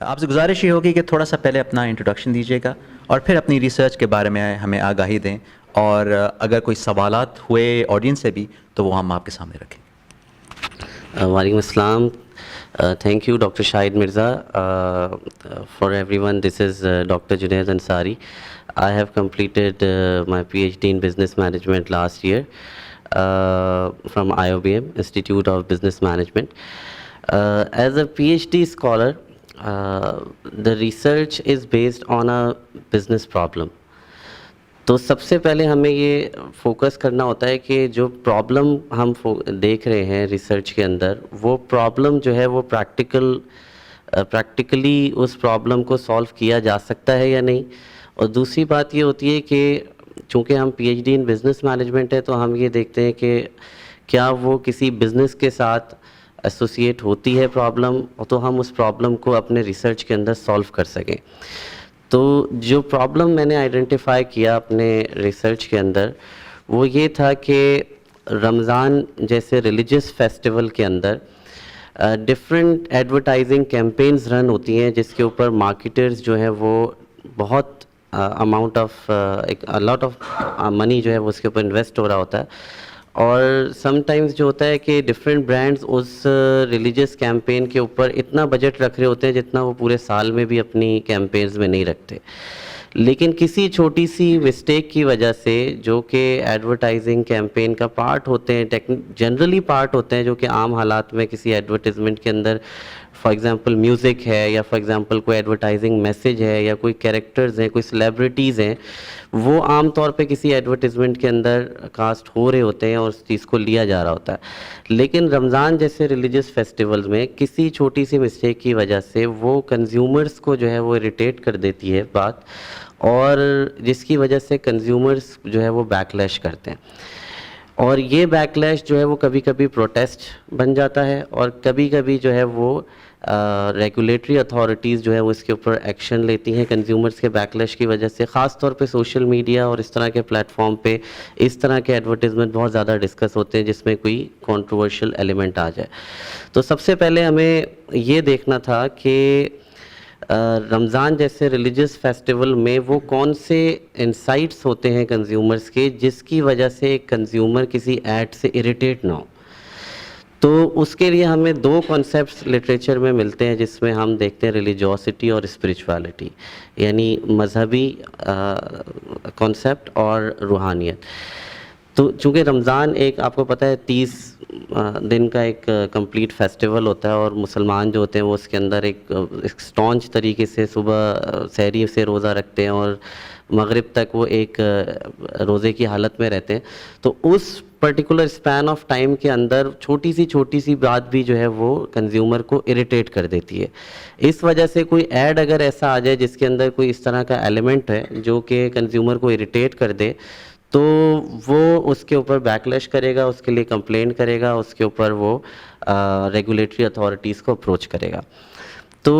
آپ سے گزارش یہ ہوگی کہ تھوڑا سا پہلے اپنا انٹروڈکشن دیجیے گا اور پھر اپنی ریسرچ کے بارے میں ہمیں آگاہی دیں، اور اگر کوئی سوالات ہوئے آڈینس سے بھی تو وہ ہم آپ کے سامنے رکھیں. وعلیکم السلام. Thank you, Dr. Shahid Mirza. For everyone, this is Dr. Junaid Ansari. I have completed my PhD in Business Management last year from IOBM, Institute of Business Management. As a PhD scholar, the research is based on a business problem. تو سب سے پہلے ہمیں یہ focus کرنا ہوتا ہے کہ جو پرابلم ہم دیکھ رہے ہیں ریسرچ کے اندر، وہ پرابلم جو ہے وہ پریکٹیکلی اس پرابلم کو سالو کیا جا سکتا ہے یا نہیں. اور دوسری بات یہ ہوتی ہے کہ چونکہ ہم PhD in business management ہے تو ہم یہ دیکھتے ہیں کہ کیا وہ کسی بزنس کے ساتھ ایسوسیٹ ہوتی ہے پرابلم، تو ہم اس پرابلم کو اپنے ریسرچ کے اندر سالو کر سکیں. تو جو پرابلم میں نے آئیڈینٹیفائی کیا اپنے ریسرچ کے اندر وہ یہ تھا کہ رمضان جیسے ریلیجس فیسٹیول کے اندر ڈفرینٹ ایڈورٹائزنگ کیمپینز رن ہوتی ہیں جس کے اوپر مارکیٹرز جو ہیں وہ بہت amount of lot of money جو ہے وہ اس کے اوپر انویسٹ ہو رہا ہوتا ہے. اور سم ٹائمز جو ہوتا ہے کہ ڈفرینٹ برانڈز اس ریلیجس کیمپین کے اوپر اتنا بجٹ رکھ رہے ہوتے ہیں جتنا وہ پورے سال میں بھی اپنی کیمپینز میں نہیں رکھتے، لیکن کسی چھوٹی سی مسٹیک کی وجہ سے جو کہ ایڈورٹائزنگ کیمپین کا پارٹ ہوتے ہیں، جنرلی پارٹ ہوتے ہیں جو کہ عام حالات میں کسی ایڈورٹیزمنٹ کے اندر، فار ایگزامپل میوزک ہے یا فار ایگزامپل کوئی ایڈورٹائزنگ میسیج ہے یا کوئی کیریکٹرز ہیں، کوئی سیلیبریٹیز ہیں، وہ عام طور پہ کسی ایڈورٹیزمنٹ کے اندر کاسٹ ہو رہے ہوتے ہیں اور اس چیز کو لیا جا رہا ہوتا ہے. لیکن رمضان جیسے ریلیجس فیسٹیولز میں کسی چھوٹی سی مسٹیک کی وجہ سے وہ کنزیومرز کو جو ہے وہ اریٹیٹ کر دیتی ہے بات، اور جس کی وجہ سے کنزیومرز جو ہے وہ بیک لیش کرتے ہیں. اور یہ بیک لیش جو ہے وہ کبھی کبھی پروٹیسٹ بن جاتا ہے، اور کبھی کبھی جو ہے وہ ریگولیٹری اتھارٹیز جو ہے وہ اس کے اوپر ایکشن لیتی ہیں کنزیومرز کے بیک لیش کی وجہ سے. خاص طور پہ سوشل میڈیا اور اس طرح کے پلیٹ فارم پہ اس طرح کے ایڈورٹیزمنٹ بہت زیادہ ڈسکس ہوتے ہیں جس میں کوئی کنٹروورشل ایلیمنٹ آ جائے. تو سب سے پہلے ہمیں یہ دیکھنا تھا کہ رمضان جیسے ریلیجس فیسٹیول میں وہ کون سے انسائٹس ہوتے ہیں کنزیومرز کے جس کی وجہ سے ایک کنزیومر کسی ایڈ سے اریٹیٹ نہ ہو. تو اس کے لیے ہمیں دو کانسیپٹس لٹریچر میں ملتے ہیں جس میں ہم دیکھتے ہیں ریلیجوسٹی اور اسپریچوالٹی، یعنی مذہبی کانسیپٹ اور روحانیت. تو چونکہ رمضان ایک آپ کو پتہ ہے 30 دن کا ایک کمپلیٹ فیسٹیول ہوتا ہے، اور مسلمان جو ہوتے ہیں وہ اس کے اندر ایک اسٹانچ طریقے سے صبح سحری سے روزہ رکھتے ہیں اور مغرب تک وہ ایک روزے کی حالت میں رہتے ہیں. تو اس پرٹیکولر اسپین آف ٹائم کے اندر چھوٹی سی بات بھی جو ہے وہ کنزیومر کو اریٹیٹ کر دیتی ہے. اس وجہ سے کوئی ایڈ اگر ایسا آ جائے جس کے اندر کوئی اس طرح کا ایلیمنٹ ہے جو کہ کنزیومر کو اریٹیٹ کر دے، تو وہ اس کے اوپر بیک لیش کرے گا، اس کے لیے کمپلین کرے گا، اس کے اوپر وہ ریگولیٹری اتھارٹیز کو اپروچ کرے گا. تو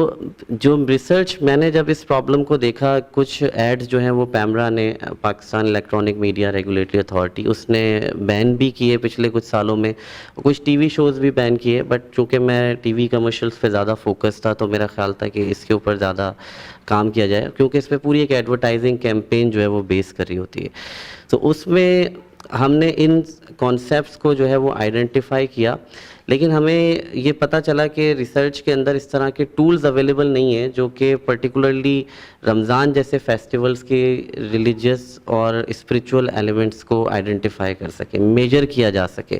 جو ریسرچ میں نے جب اس پرابلم کو دیکھا، کچھ ایڈز جو ہیں وہ پیمرا نے، Pakistan electronic media regulatory authority, اس نے بین بھی کیے پچھلے کچھ سالوں میں، کچھ ٹی وی شوز بھی بین کیے، بٹ چونکہ میں ٹی وی کمرشلز پہ زیادہ فوکس تھا تو میرا خیال تھا کہ اس کے اوپر زیادہ کام کیا جائے، کیونکہ اس پہ پوری ایک ایڈورٹائزنگ کیمپین جو ہے وہ بیس کر رہی ہوتی ہے. تو اس میں ہم نے ان کانسیپٹس کو جو ہے وہ آئیڈینٹیفائی کیا، لیکن ہمیں یہ پتہ چلا کہ ریسرچ کے اندر اس طرح کے ٹولز اویلیبل نہیں ہیں جو کہ پرٹیکولرلی رمضان جیسے فیسٹیولز کے ریلیجس اور اسپریچول ایلیمنٹس کو آئیڈینٹیفائی کر سکے، میجر کیا جا سکے.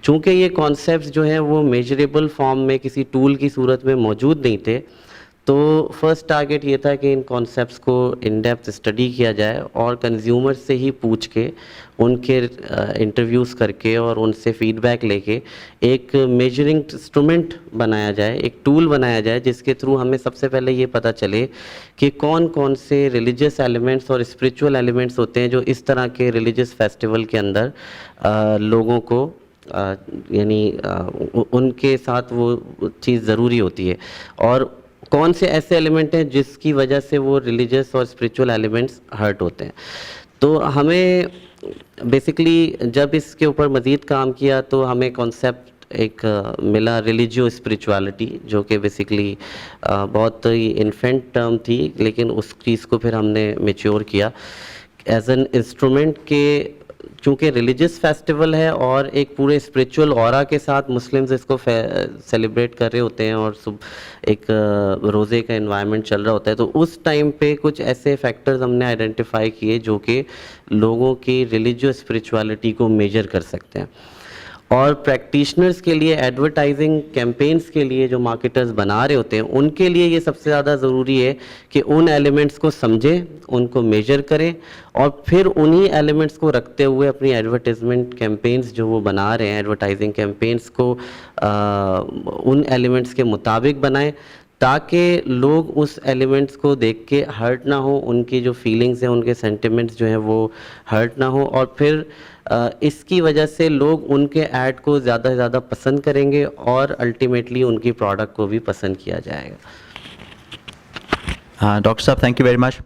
چونکہ یہ کانسیپٹس جو ہیں وہ میجریبل فارم میں کسی ٹول کی صورت میں موجود نہیں تھے، تو فرسٹ ٹارگیٹ یہ تھا کہ ان کانسیپٹس کو ان ڈیپتھ اسٹڈی کیا جائے اور کنزیومر سے ہی پوچھ کے، ان کے انٹرویوز کر کے اور ان سے فیڈ بیک لے کے ایک میجرنگ انسٹرومنٹ بنایا جائے، ایک ٹول بنایا جائے جس کے تھرو ہمیں سب سے پہلے یہ پتہ چلے کہ کون کون سے ریلیجس ایلیمنٹس اور اسپریچول ایلیمنٹس ہوتے ہیں جو اس طرح کے ریلیجس فیسٹیول کے اندر لوگوں کو یعنی ان کے ساتھ وہ چیز ضروری ہوتی ہے، اور کون سے ایسے ایلیمنٹ ہیں جس کی وجہ سے وہ ریلیجس اور اسپریچول ایلیمنٹس ہرٹ ہوتے ہیں. تو ہمیں بیسیکلی جب اس کے اوپر مزید کام کیا تو ہمیں کانسیپٹ ایک ملا ریلیجیو اسپریچوالٹی، جو کہ بیسیکلی بہت ہی انفینٹ ٹرم تھی، لیکن اس چیز کو پھر ہم نے میچور کیا ایز این انسٹرومنٹ کہ چونکہ ریلیجس فیسٹیول ہے اور ایک پورے اسپریچول اورا کے ساتھ مسلمز اس کو سیلیبریٹ کر رہے ہوتے ہیں اور ایک روزے کا انوائرمنٹ چل رہا ہوتا ہے، تو اس ٹائم پہ کچھ ایسے فیکٹرز ہم نے آئیڈینٹیفائی کیے جو کہ لوگوں کی ریلیجیس اسپریچوالٹی کو میجر کر سکتے ہیں. اور پریکٹیشنرز کے لیے ایڈورٹائزنگ کیمپینز کے لیے جو مارکیٹرز بنا رہے ہوتے ہیں ان کے لیے یہ سب سے زیادہ ضروری ہے کہ ان ایلیمنٹس کو سمجھیں، ان کو میجر کریں، اور پھر انہی ایلیمنٹس کو رکھتے ہوئے اپنی ایڈورٹائزمنٹ کیمپینز جو وہ بنا رہے ہیں، ایڈورٹائزنگ کیمپینز کو ان ایلیمنٹس کے مطابق بنائیں تاکہ لوگ اس ایلیمنٹس کو دیکھ کے ہرٹ نہ ہو، ان کی جو فیلنگز ہیں، ان کے سینٹیمنٹس جو ہیں وہ ہرٹ نہ ہو، اور پھر اس کی وجہ سے لوگ ان کے ایڈ کو زیادہ سے زیادہ پسند کریں گے اور الٹیمیٹلی ان کی پروڈکٹ کو بھی پسند کیا جائے گا. ڈاکٹر صاحب تھینک یو ویری مچ.